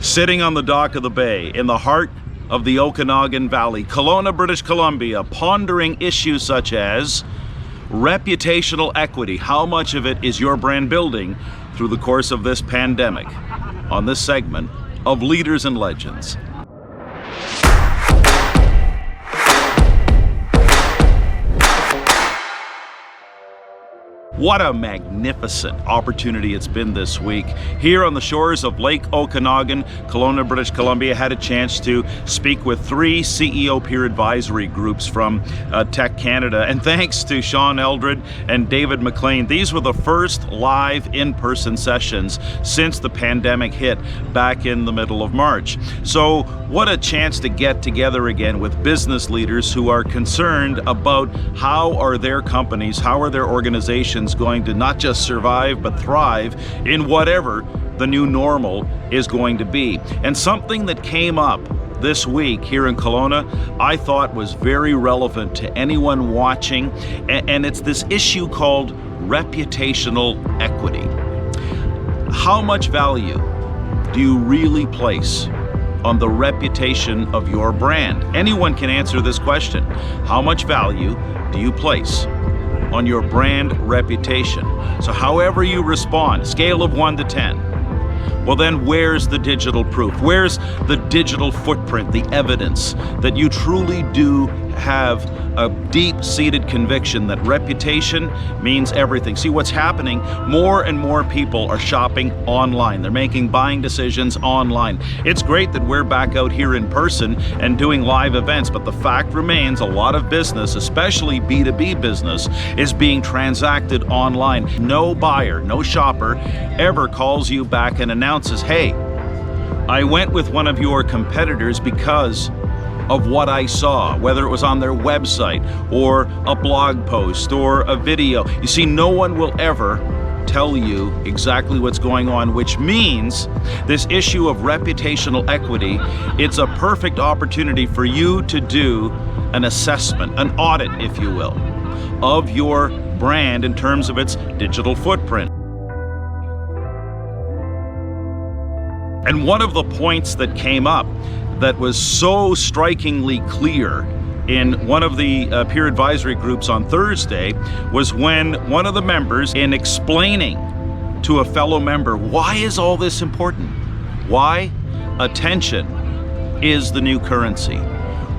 Sitting on the dock of the bay, in the heart of the Okanagan Valley, Kelowna, British Columbia, pondering issues such as reputational equity. How much of it is your brand building through the course of this pandemic? On this segment of Leaders and Legends. What a magnificent opportunity it's been this week. Here on the shores of Lake Okanagan, Kelowna, British Columbia, had a chance to speak with 3 CEO peer advisory groups from Tech Canada. And thanks to Sean Eldred and David McLean, these were the first live in-person sessions since the pandemic hit back in the middle of March. So what a chance to get together again with business leaders who are concerned about how are their companies, how are their organizations going to not just survive but thrive in whatever the new normal is going to be. And something that came up this week here in Kelowna I thought was very relevant to anyone watching, and it's this issue called reputational equity. How much value do you really place on the reputation of your brand? Anyone can answer this question. How much value do you place on your brand reputation? So however you respond, scale of 1 to 10, well then where's the digital proof? Where's the digital footprint, the evidence that you truly do have a deep-seated conviction that reputation means everything? See, what's happening, more and more people are shopping online. They're making buying decisions online. It's great that we're back out here in person and doing live events, but the fact remains a lot of business, especially B2B business, is being transacted online. No buyer, no shopper ever calls you back and announces, hey, I went with one of your competitors because of what I saw, whether it was on their website or a blog post or a video. You see, no one will ever tell you exactly what's going on, which means this issue of reputational equity, it's a perfect opportunity for you to do an assessment, an audit, if you will, of your brand in terms of its digital footprint. And one of the points that came up that was so strikingly clear in one of the peer advisory groups on Thursday was when one of the members, in explaining to a fellow member, why is all this important? Why? Attention is the new currency.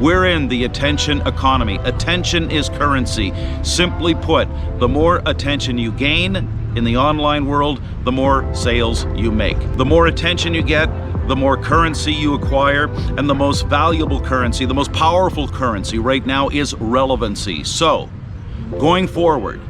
We're in the attention economy. Attention is currency. Simply put, the more attention you gain in the online world, the more sales you make. The more attention you get, the more currency you acquire, and the most valuable currency, the most powerful currency right now is relevancy. So, going forward,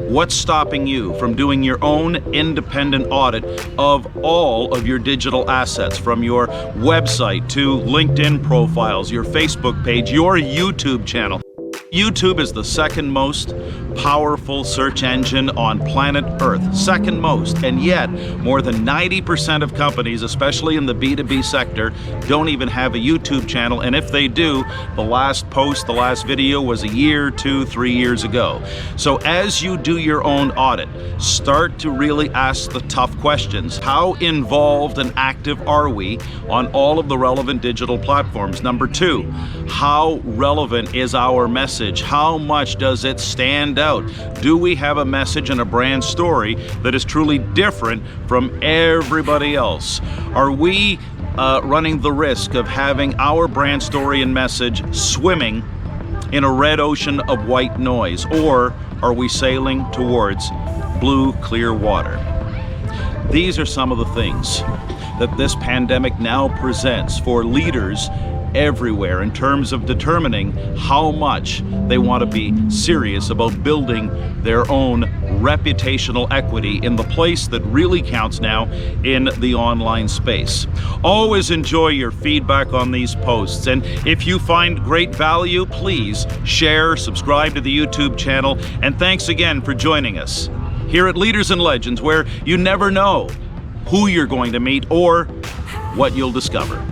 what's stopping you from doing your own independent audit of all of your digital assets, from your website to LinkedIn profiles, your Facebook page, your YouTube channel? YouTube is the second most powerful search engine on planet Earth, second most, and yet more than 90% of companies, especially in the B2B sector, don't even have a YouTube channel, and if they do, the last post, the last video was a year, 2, 3 years ago. So as you do your own audit, start to really ask the tough questions. How involved and active are we on all of the relevant digital platforms? Number 2, how relevant is our message? How much does it stand out? Do we have a message and a brand story that is truly different from everybody else? Are we running the risk of having our brand story and message swimming in a red ocean of white noise, or are we sailing towards blue, clear water? These are some of the things that this pandemic now presents for leaders everywhere in terms of determining how much they want to be serious about building their own reputational equity in the place that really counts now, in the online space. Always enjoy your feedback on these posts, and if you find great value, please share, subscribe to the YouTube channel, and thanks again for joining us here at Leaders and Legends, where you never know who you're going to meet or what you'll discover.